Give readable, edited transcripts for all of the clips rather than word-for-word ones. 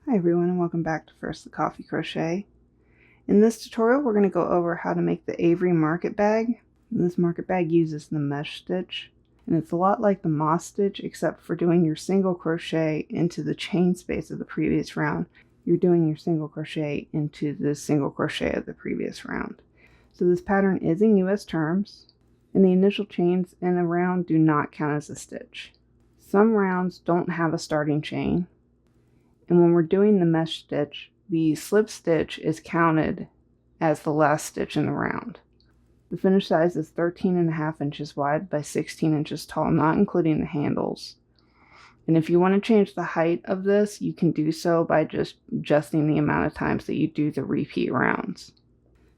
Hi everyone, and welcome back to First the Coffee Crochet. In this tutorial we're going to go over how to make the Avery market bag. And this market bag uses the mesh stitch, and it's a lot like the moss stitch except for doing your single crochet into the chain space of the previous round. You're doing your single crochet into the single crochet of the previous round. So this pattern is in US terms, and the initial chains in a round do not count as a stitch. Some rounds don't have a starting chain, and when we're doing the mesh stitch, the slip stitch is counted as the last stitch in the round. The finish size is 13.5 inches wide by 16 inches tall, not including the handles. And if you want to change the height of this, you can do so by just adjusting the amount of times that you do the repeat rounds.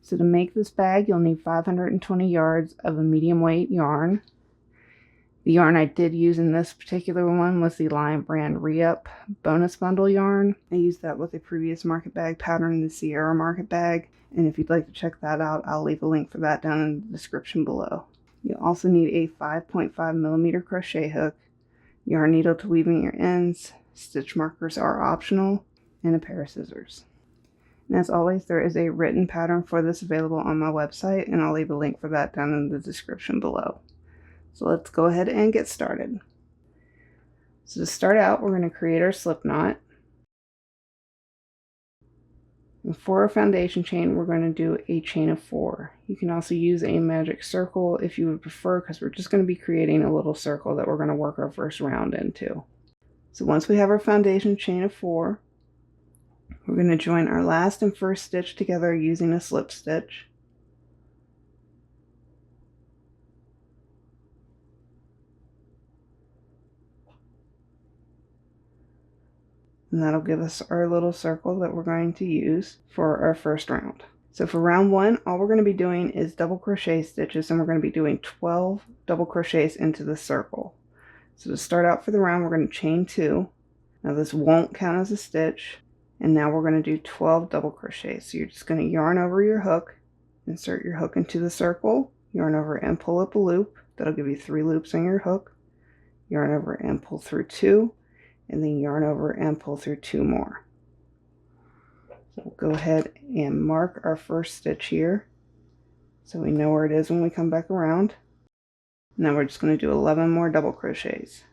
So to make this bag, you'll need 520 yards of a medium weight yarn. The yarn I did use in this particular one was the Lion Brand Re-Up bonus bundle yarn. I used that with a previous market bag pattern, the Sierra market bag, and if you'd like to check that out, I'll leave a link for that down in the description below. You'll also need a 5.5mm crochet hook, yarn needle to weave in your ends, stitch markers are optional, and a pair of scissors. And as always, there is a written pattern for this available on my website, and I'll leave a link for that down in the description below. So let's go ahead and get started. So to start out, we're going to create our slip knot. And for our foundation chain, we're going to do a chain of 4. You can also use a magic circle if you would prefer, because we're just going to be creating a little circle that we're going to work our first round into. So once we have our foundation chain of 4, we're going to join our last and first stitch together using a slip stitch. And that'll give us our little circle that we're going to use for our first round. So for round 1, all we're going to be doing is double crochet stitches, and we're going to be doing 12 double crochets into the circle. So to start out for the round, we're going to chain 2. Now this won't count as a stitch, and now we're going to do 12 double crochets. So you're just going to yarn over your hook, insert your hook into the circle, yarn over and pull up a loop. That'll give you 3 loops on your hook. Yarn over and pull through 2. And then yarn over and pull through 2 more. So we'll go ahead and mark our first stitch here so we know where it is when we come back around. Now we're just going to do 11 more double crochets.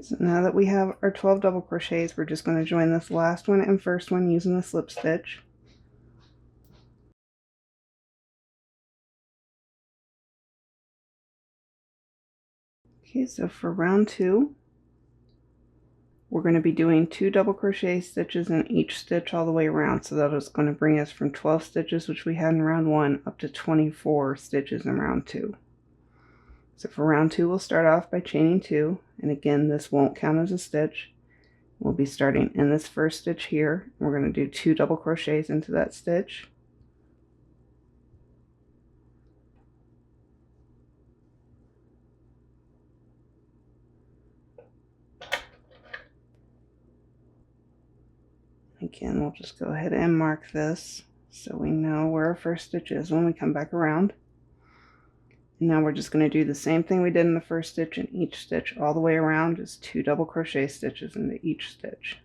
So now that we have our 12 double crochets, we're just going to join this last one and first one using a slip stitch. Okay, so for round 2, we're going to be doing 2 double crochet stitches in each stitch all the way around. So that is going to bring us from 12 stitches, which we had in round 1, up to 24 stitches in round 2. So for round 2, we'll start off by chaining 2, and again, this won't count as a stitch. We'll be starting in this first stitch here. We're going to do 2 double crochets into that stitch. Again, we'll just go ahead and mark this so we know where our first stitch is when we come back around. And now we're just going to do the same thing we did in the first stitch in each stitch all the way around, just 2 double crochet stitches into each stitch.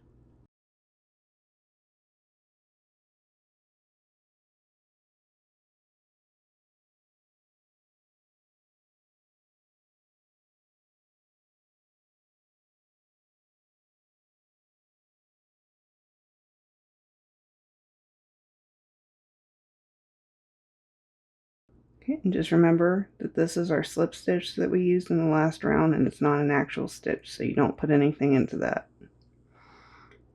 Okay, and just remember that this is our slip stitch that we used in the last round, and it's not an actual stitch, so you don't put anything into that.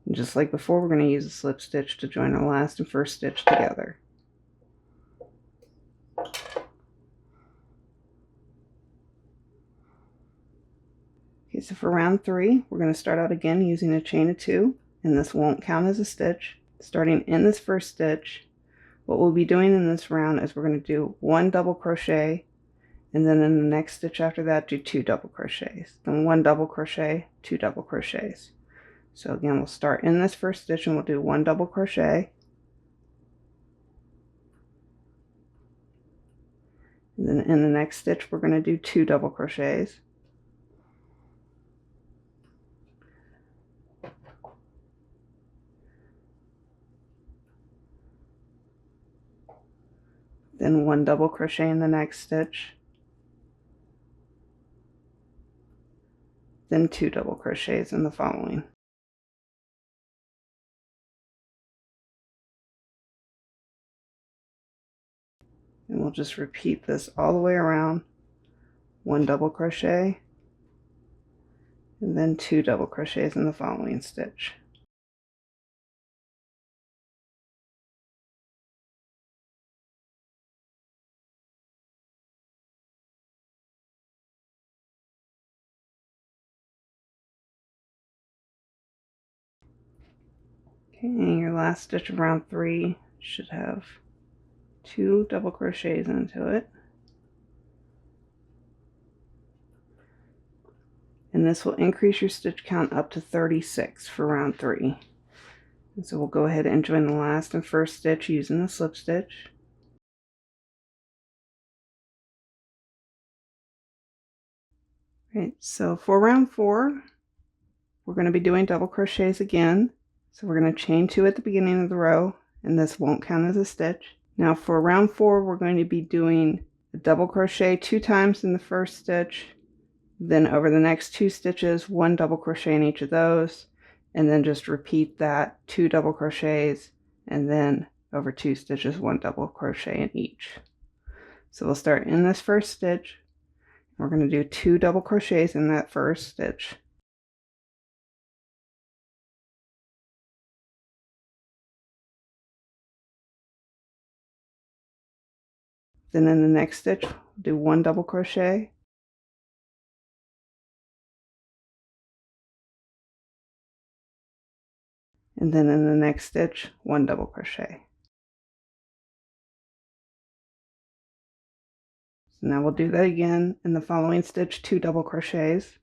And just like before, we're going to use a slip stitch to join our last and first stitch together. Okay, so for round 3, we're going to start out again using a chain of 2, and this won't count as a stitch. Starting in this first stitch, what we'll be doing in this round is we're going to do 1 double crochet, and then in the next stitch after that do 2 double crochets, then 1 double crochet, 2 double crochets. So again, we'll start in this first stitch and we'll do 1 double crochet, and then in the next stitch we're going to do 2 double crochets, then 1 double crochet in the next stitch, then 2 double crochets in the following. And we'll just repeat this all the way around. 1 double crochet, and then 2 double crochets in the following stitch. Okay, and your last stitch of round 3 should have 2 double crochets into it. And this will increase your stitch count up to 36 for round 3. And so we'll go ahead and join the last and first stitch using the slip stitch. Right, so for round 4, we're going to be doing double crochets again. So we're going to chain 2 at the beginning of the row, and this won't count as a stitch. Now for round 4, we're going to be doing a double crochet 2 times in the first stitch, then over the next 2 stitches 1 double crochet in each of those, and then just repeat that 2 double crochets, and then over 2 stitches 1 double crochet in each. So we'll start in this first stitch. We're going to do 2 double crochets in that first stitch, then in the next stitch do 1 double crochet, and then in the next stitch 1 double crochet. So now we'll do that again in the following stitch, 2 double crochets,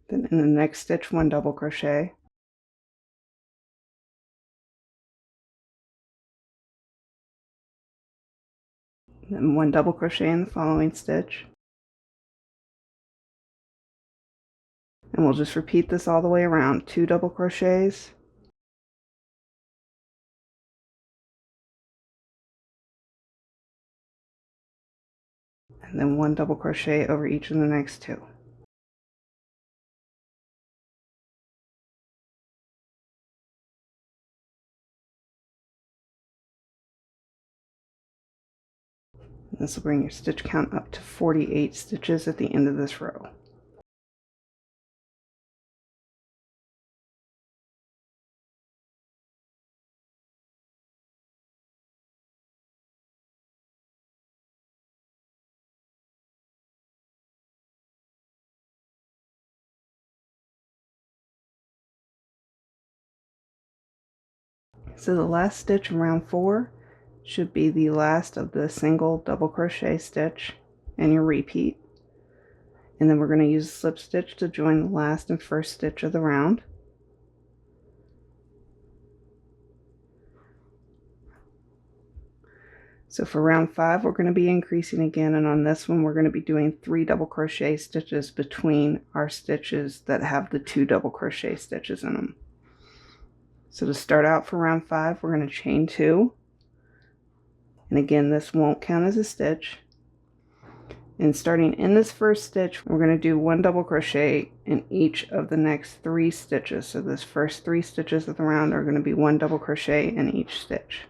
then in the next stitch 1 double crochet, then 1 double crochet in the following stitch, and we'll just repeat this all the way around. 2 double crochets, and then 1 double crochet over each of the next 2. This will bring your stitch count up to 48 stitches at the end of this row. So the last stitch in round 4 should be the last of the single double crochet stitch and your repeat. And then we're going to use a slip stitch to join the last and first stitch of the round. So for round 5, we're going to be increasing again, and on this one we're going to be doing 3 double crochet stitches between our stitches that have the 2 double crochet stitches in them. So to start out for round 5, we're going to chain 2, and again this won't count as a stitch. And starting in this first stitch, we're going to do 1 double crochet in each of the next 3 stitches. So this first 3 stitches of the round are going to be 1 double crochet in each stitch.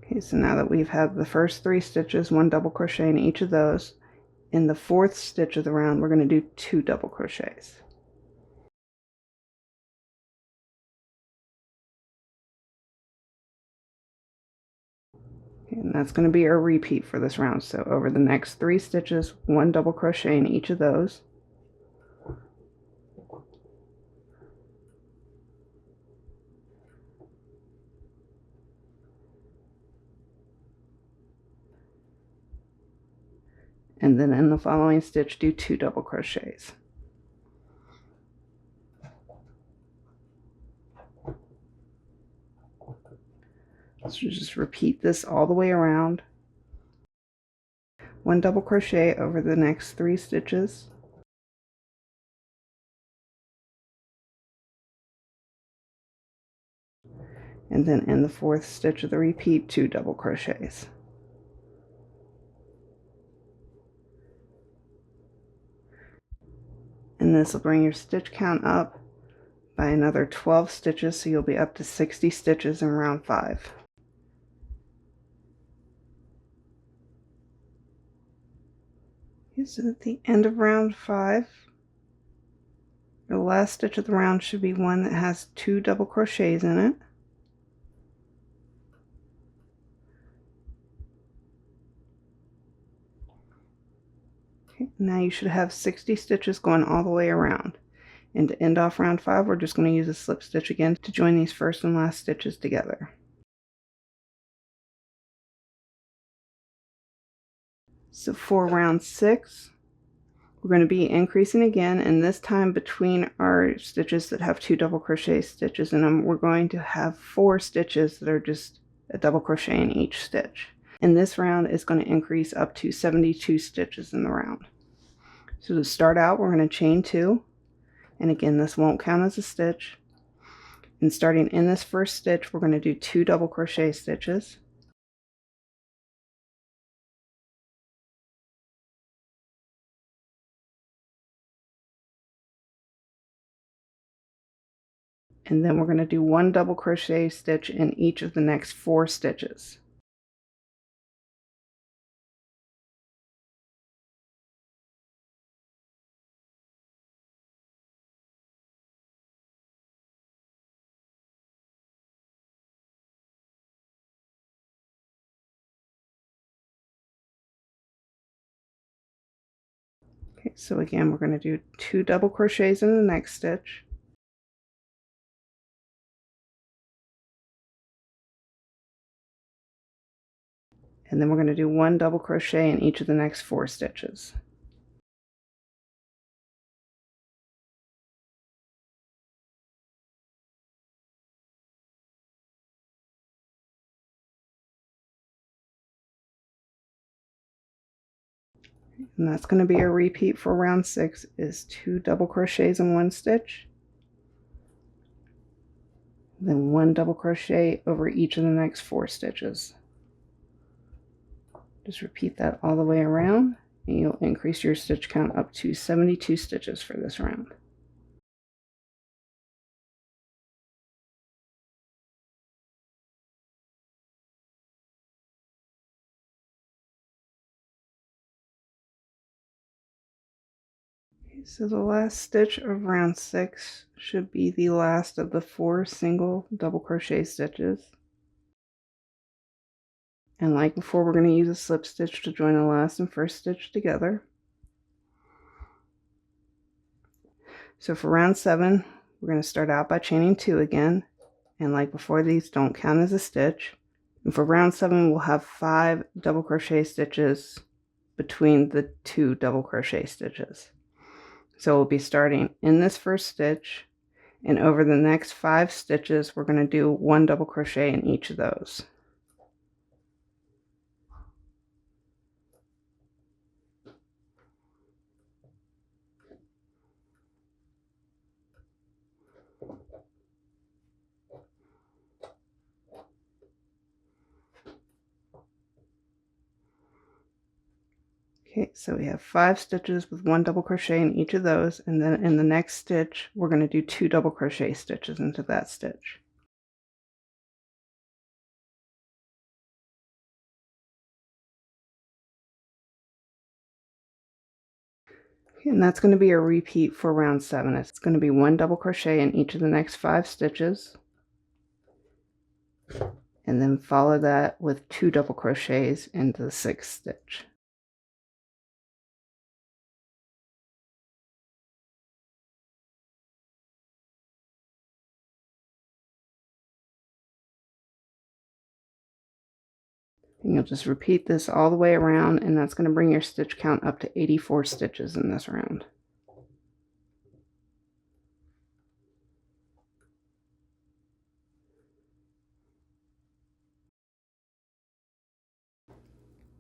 Okay, so now that we've had the first 3 stitches, 1 double crochet in each of those, in the 4th stitch of the round, we're going to do 2 double crochets. And that's going to be our repeat for this round. So over the next 3 stitches, 1 double crochet in each of those. And then in the following stitch, do 2 double crochets. So just repeat this all the way around. 1 double crochet over the next 3 stitches. And then in the 4th stitch of the repeat, 2 double crochets. And this will bring your stitch count up by another 12 stitches, so you'll be up to 60 stitches in round 5. Okay, so at the end of round 5, the last stitch of the round should be one that has 2 double crochets in it. Okay, now you should have 60 stitches going all the way around. And to end off round 5, we're just going to use a slip stitch again to join these first and last stitches together. So for round 6, we're going to be increasing again, and this time between our stitches that have 2 double crochet stitches in them, we're going to have 4 stitches that are just a double crochet in each stitch. And this round is going to increase up to 72 stitches in the round. So to start out, we're going to chain 2, and again, this won't count as a stitch. And starting in this first stitch, we're going to do 2 double crochet stitches. And then we're going to do 1 double crochet stitch in each of the next 4 stitches. Okay, so again, we're going to do 2 double crochets in the next stitch. And then we're going to do 1 double crochet in each of the next 4 stitches. And that's going to be a repeat for round 6, is 2 double crochets in 1 stitch, then 1 double crochet over each of the next 4 stitches. Just repeat that all the way around, and you'll increase your stitch count up to 72 stitches for this round. Okay, so the last stitch of round 6 should be the last of the 4 single double crochet stitches. And like before, we're going to use a slip stitch to join the last and first stitch together. So for round 7, we're going to start out by chaining 2 again. And like before, these don't count as a stitch. And for round 7, we'll have 5 double crochet stitches between the 2 double crochet stitches. So we'll be starting in this first stitch, and over the next 5 stitches, we're going to do 1 double crochet in each of those. Okay, so we have 5 stitches with 1 double crochet in each of those, and then in the next stitch, we're going to do 2 double crochet stitches into that stitch. And that's going to be a repeat for round 7. It's going to be 1 double crochet in each of the next 5 stitches, and then follow that with 2 double crochets into the 6th stitch. And you'll just repeat this all the way around, and that's going to bring your stitch count up to 84 stitches in this round.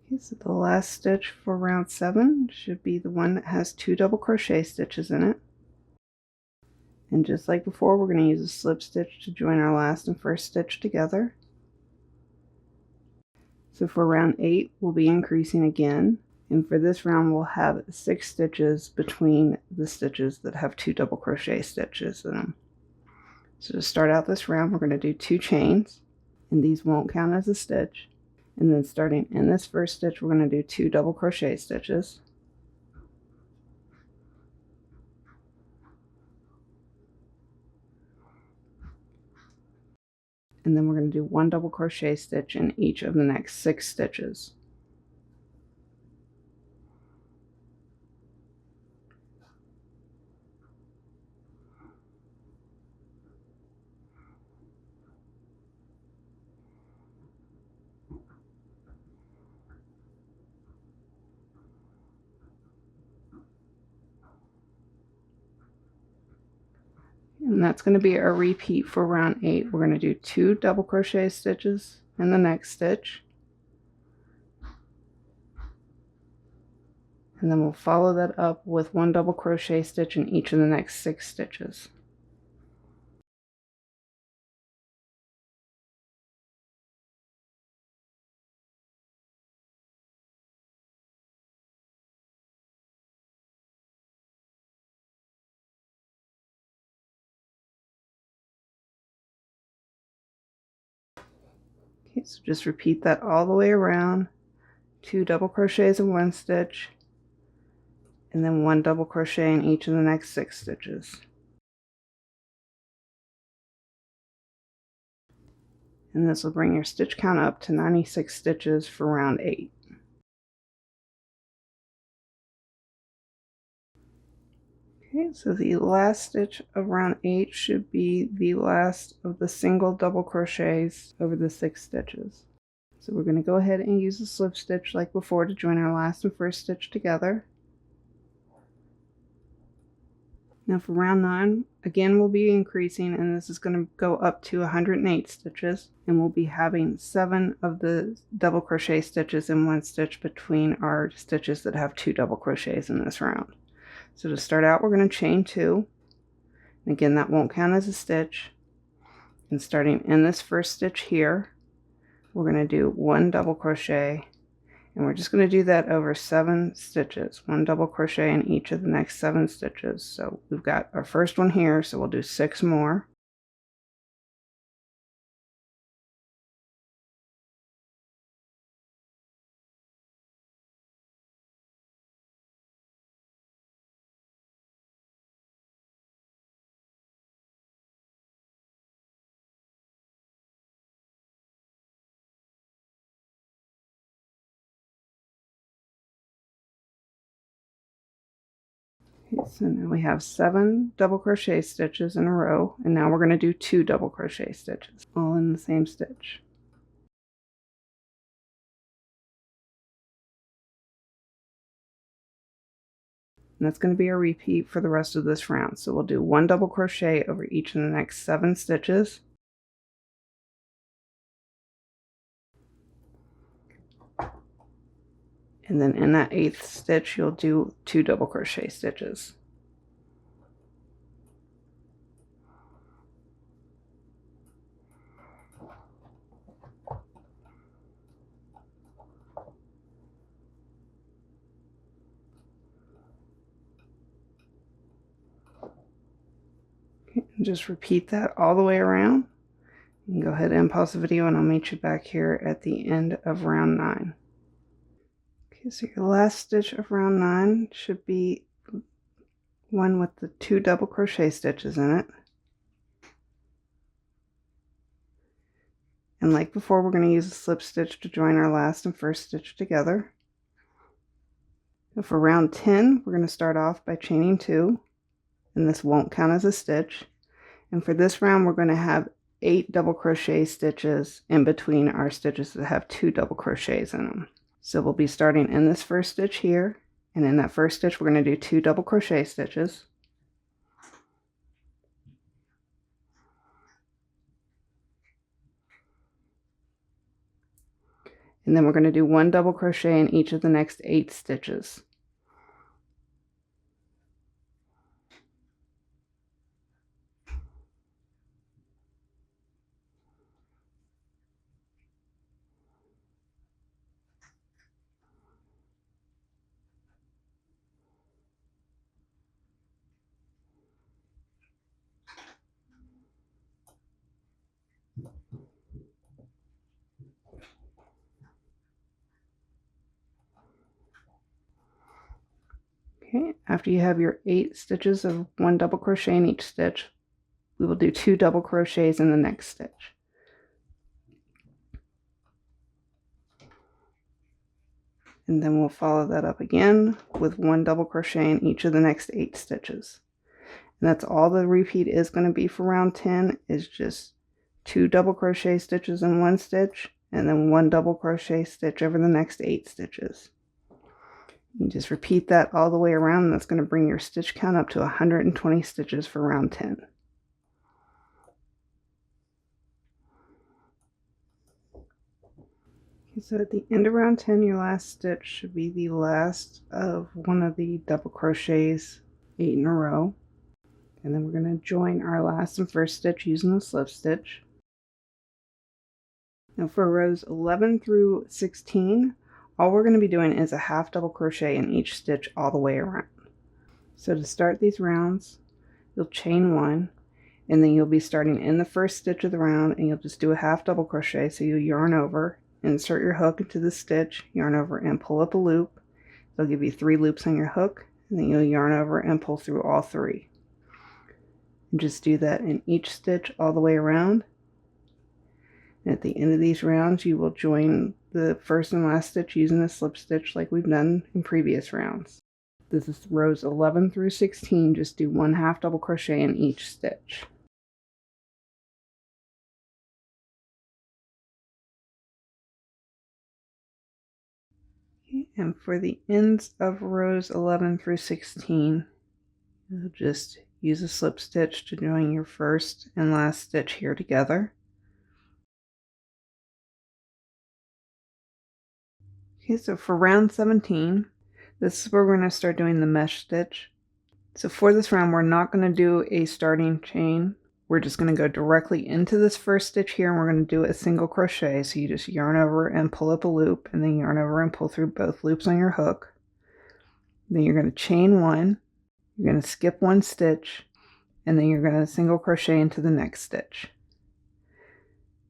Okay, so the last stitch for round 7 should be the one that has 2 double crochet stitches in it. And just like before, we're going to use a slip stitch to join our last and first stitch together. So for round 8, we'll be increasing again, and for this round we'll have 6 stitches between the stitches that have 2 double crochet stitches in them. So to start out this round, we're going to do 2 chains, and these won't count as a stitch. And then starting in this first stitch, we're going to do 2 double crochet stitches. And then we're going to do 1 double crochet stitch in each of the next 6 stitches. And that's going to be a repeat for round 8. We're going to do 2 double crochet stitches in the next stitch, and then we'll follow that up with 1 double crochet stitch in each of the next 6 stitches. Okay, so just repeat that all the way around. 2 double crochets in one stitch, and then 1 double crochet in each of the next 6 stitches. And this will bring your stitch count up to 96 stitches for round 8. Okay, so the last stitch of round 8 should be the last of the single double crochets over the 6 stitches. So we're going to go ahead and use a slip stitch like before to join our last and first stitch together. Now for round 9, again we'll be increasing, and this is going to go up to 108 stitches, and we'll be having 7 of the double crochet stitches in one stitch between our stitches that have 2 double crochets in this round. So to start out, we're going to chain 2, and again that won't count as a stitch. And starting in this first stitch here, we're going to do 1 double crochet, and we're just going to do that over 7 stitches, 1 double crochet in each of the next 7 stitches. So we've got our first one here, so we'll do 6 more. Okay, so now we have 7 double crochet stitches in a row, and now we're going to do 2 double crochet stitches, all in the same stitch. And that's going to be a repeat for the rest of this round. So we'll do 1 double crochet over each of the next 7 stitches. And then in that 8th stitch, you'll do 2 double crochet stitches. Okay, and just repeat that all the way around. You can go ahead and pause the video, and I'll meet you back here at the end of round 9. Okay, so your last stitch of round 9 should be one with the 2 double crochet stitches in it. And like before, we're going to use a slip stitch to join our last and first stitch together. So for round 10, we're going to start off by chaining 2, and this won't count as a stitch. And for this round, we're going to have 8 double crochet stitches in between our stitches that have 2 double crochets in them. So we'll be starting in this first stitch here, and in that first stitch, we're going to do 2 double crochet stitches. And then we're going to do 1 double crochet in each of the next 8 stitches. Okay, after you have your 8 stitches of 1 double crochet in each stitch, we will do 2 double crochets in the next stitch. And then we'll follow that up again with 1 double crochet in each of the next 8 stitches. And that's all the repeat is going to be for round 10, is just 2 double crochet stitches in one stitch, and then 1 double crochet stitch over the next 8 stitches. You just repeat that all the way around, and that's going to bring your stitch count up to 120 stitches for round 10. Okay, so at the end of round 10, your last stitch should be the last of one of the double crochets 8 in a row. And then we're going to join our last and first stitch using the slip stitch. Now for rows 11 through 16, all we're going to be doing is a half double crochet in each stitch all the way around. So to start these rounds, you'll chain 1, and then you'll be starting in the first stitch of the round, and you'll just do a half double crochet. So you yarn over, insert your hook into the stitch, yarn over and pull up a loop. They'll give you 3 loops on your hook, and then you'll yarn over and pull through all 3. And just do that in each stitch all the way around. And at the end of these rounds, you will join the first and last stitch using a slip stitch like we've done in previous rounds. This is rows 11 through 16. Just do 1 half double crochet in each stitch. Okay, and for the ends of rows 11 through 16, you'll just use a slip stitch to join your first and last stitch here together. Okay, so for round 17, this is where we're going to start doing the mesh stitch. So for this round, we're not going to do a starting chain. We're just going to go directly into this first stitch here, and we're going to do a single crochet. So you just yarn over and pull up a loop, and then yarn over and pull through both loops on your hook. Then you're going to chain 1, you're going to skip 1 stitch, and then you're going to single crochet into the next stitch.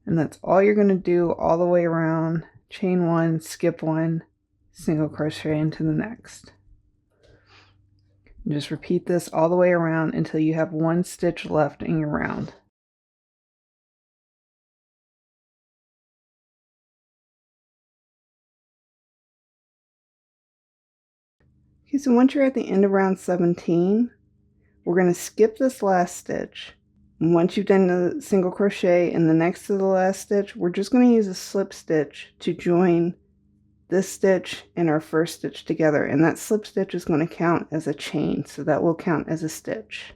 And that's all you're going to do all the way around. Chain 1, skip 1, single crochet into the next. And just repeat this all the way around until you have 1 stitch left in your round. Okay, so once you're at the end of round 17, we're going to skip this last stitch. And once you've done the single crochet in the next to the last stitch, we're just going to use a slip stitch to join this stitch and our first stitch together, and that slip stitch is going to count as a chain, so that will count as a stitch.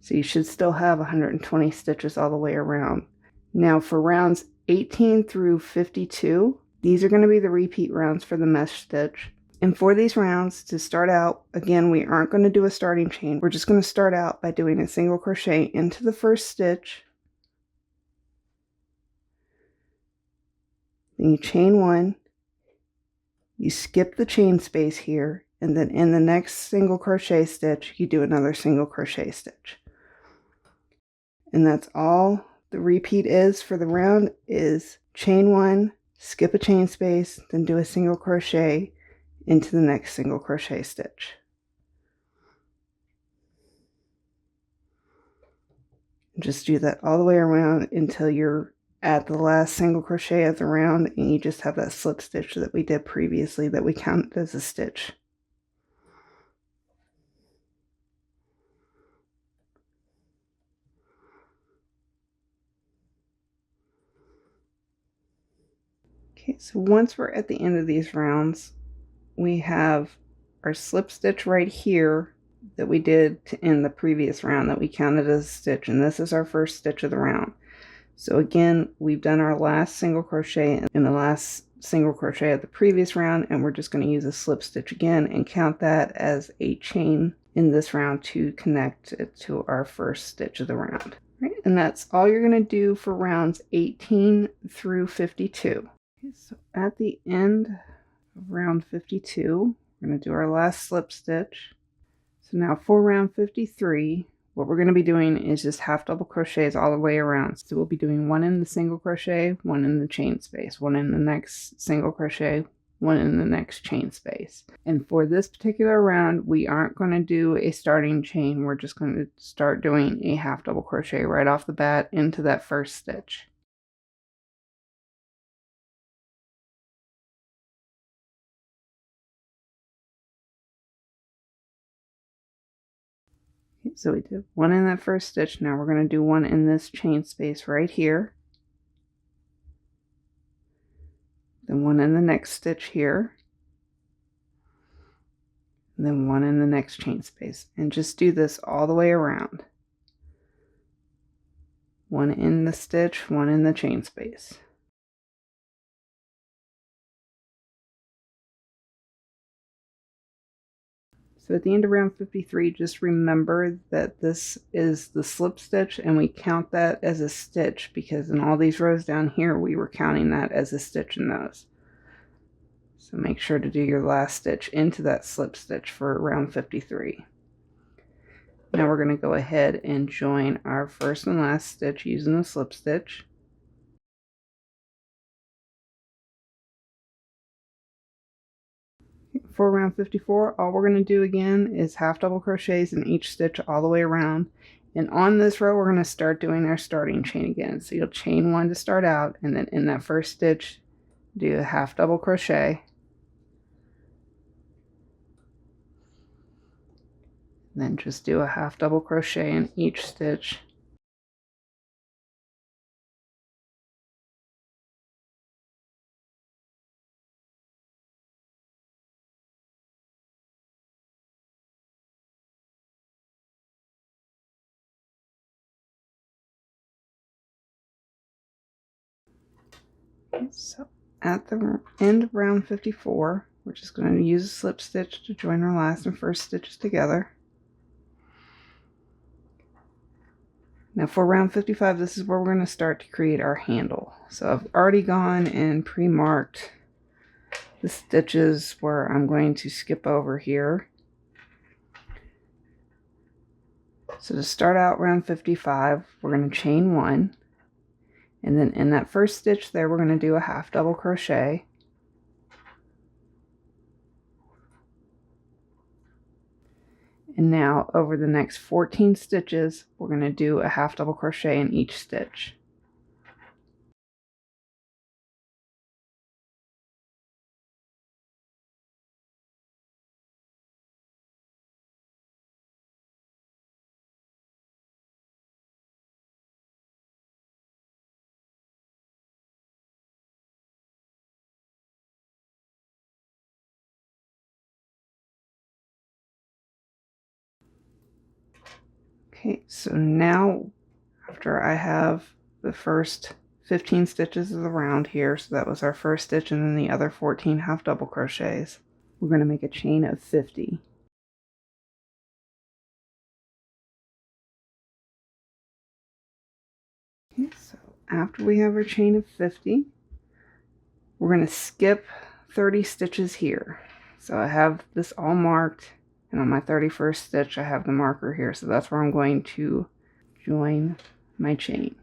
So you should still have 120 stitches all the way around. Now for rounds 18 through 52, these are going to be the repeat rounds for the mesh stitch. And for these rounds, to start out, again, we aren't going to do a starting chain. We're just going to start out by doing a single crochet into the first stitch. Then you chain 1, you skip the chain space here, and then in the next single crochet stitch, you do another single crochet stitch. And that's all the repeat is for the round, is chain 1, skip a chain space, then do a single crochet into the next single crochet stitch. Just do that all the way around until you're at the last single crochet of the round, and you just have that slip stitch that we did previously that we counted as a stitch. Okay, so once we're at the end of these rounds, we have our slip stitch right here that we did to end the previous round that we counted as a stitch, and this is our first stitch of the round. So again, we've done our last single crochet in the last single crochet of the previous round, and we're just going to use a slip stitch again and count that as a chain in this round to connect it to our first stitch of the round. Right, and that's all you're going to do for rounds 18 through 52. Okay, so at the end of round 52, we're going to do our last slip stitch. So now for round 53, what we're going to be doing is just half double crochets all the way around. So we'll be doing one in the single crochet, one in the chain space, one in the next single crochet, one in the next chain space. And for this particular round, we aren't going to do a starting chain. We're just going to start doing a half double crochet right off the bat into that first stitch. Okay, so we did one in that first stitch. Now we're going to do one in this chain space right here. Then one in the next stitch here. And then one in the next chain space. And just do this all the way around. One in the stitch, one in the chain space. So at the end of round 53, just remember that this is the slip stitch, and we count that as a stitch because in all these rows down here, we were counting that as a stitch in those. So make sure to do your last stitch into that slip stitch for round 53. Now we're going to go ahead and join our first and last stitch using the slip stitch. For round 54, all we're going to do again is half double crochets in each stitch all the way around. And on this row, we're going to start doing our starting chain again. So you'll chain one to start out, and then in that first stitch, do a half double crochet. And then just do a half double crochet in each stitch. So at the end of round 54, we're just going to use a slip stitch to join our last and first stitches together. Now for round 55, this is where we're going to start to create our handle. So I've already gone and pre-marked the stitches where I'm going to skip over here. So to start out round 55, we're going to chain one. And then in that first stitch there, we're going to do a half double crochet. And now over the next 14 stitches, we're going to do a half double crochet in each stitch. Okay, so now after I have the first 15 stitches of the round here, so that was our first stitch and then the other 14 half double crochets, we're going to make a chain of 50. Okay, so after we have our chain of 50, we're going to skip 30 stitches here. So I have this all marked, and on my 31st stitch I have the marker here, so that's where I'm going to join my chain.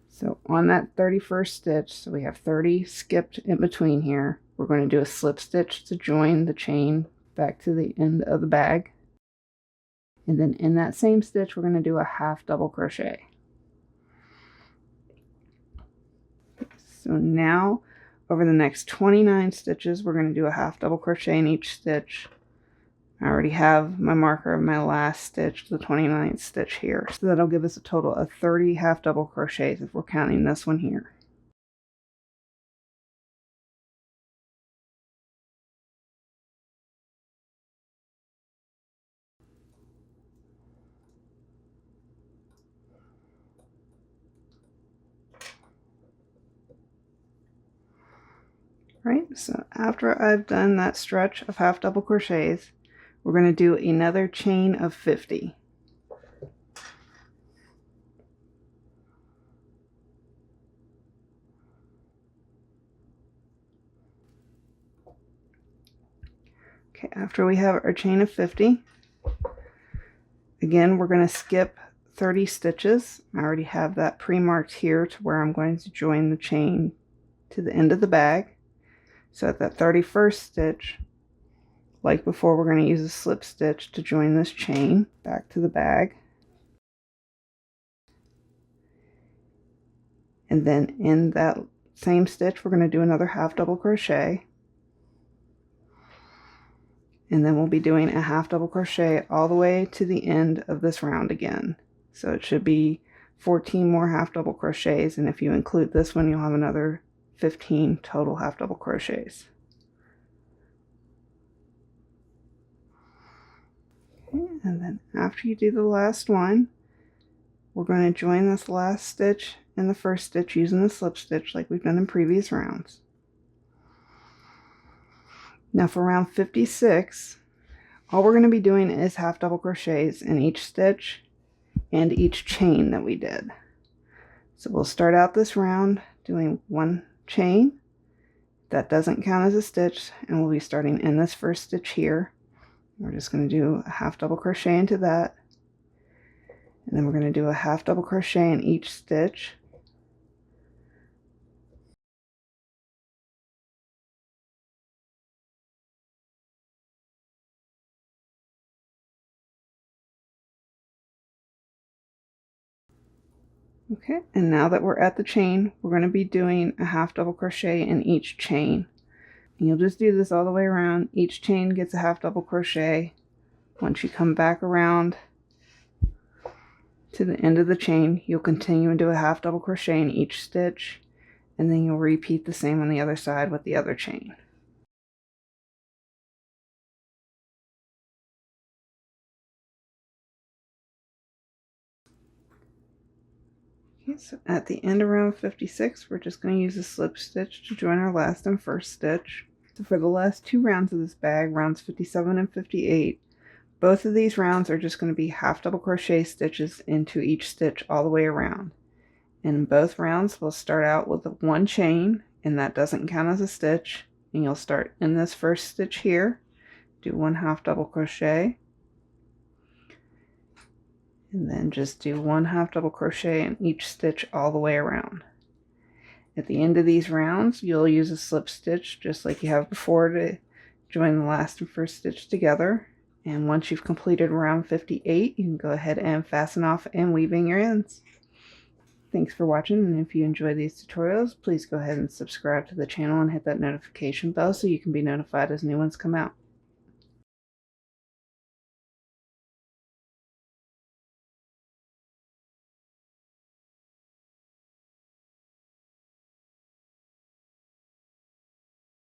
So on that 31st stitch, so we have 30 skipped in between here, we're going to do a slip stitch to join the chain back to the end of the bag. And then in that same stitch, we're going to do a half double crochet. So now over the next 29 stitches, we're going to do a half double crochet in each stitch. I already have my marker of my last stitch, the 29th stitch here. So that'll give us a total of 30 half double crochets if we're counting this one here. Right, so after I've done that stretch of half double crochets, we're going to do another chain of 50. Okay, after we have our chain of 50, again, we're going to skip 30 stitches. I already have that pre-marked here to where I'm going to join the chain to the end of the bag. So at that 31st stitch, like before, we're going to use a slip stitch to join this chain back to the bag. And then in that same stitch, we're going to do another half double crochet. And then we'll be doing a half double crochet all the way to the end of this round again. So it should be 14 more half double crochets, and if you include this one, you'll have another 15 total half double crochets. Okay, and then after you do the last one, we're going to join this last stitch and the first stitch using the slip stitch like we've done in previous rounds. Now for round 56, all we're going to be doing is half double crochets in each stitch and each chain that we did. So we'll start out this round doing one chain. That doesn't count as a stitch, and we'll be starting in this first stitch here. We're just going to do a half double crochet into that, and then we're going to do a half double crochet in each stitch. Okay, and now that we're at the chain, we're going to be doing a half double crochet in each chain. And you'll just do this all the way around. Each chain gets a half double crochet. Once you come back around to the end of the chain, you'll continue and do a half double crochet in each stitch, and then you'll repeat the same on the other side with the other chain. Okay, so at the end of round 56, we're just going to use a slip stitch to join our last and first stitch. So for the last two rounds of this bag, rounds 57 and 58, both of these rounds are just going to be half double crochet stitches into each stitch all the way around. And in both rounds, we'll start out with one chain, and that doesn't count as a stitch. And you'll start in this first stitch here, do one half double crochet, and then just do one half double crochet in each stitch all the way around. At the end of these rounds, you'll use a slip stitch just like you have before to join the last and first stitch together. And once you've completed round 58, you can go ahead and fasten off and weave in your ends. Thanks for watching, and if you enjoy these tutorials, please go ahead and subscribe to the channel and hit that notification bell so you can be notified as new ones come out.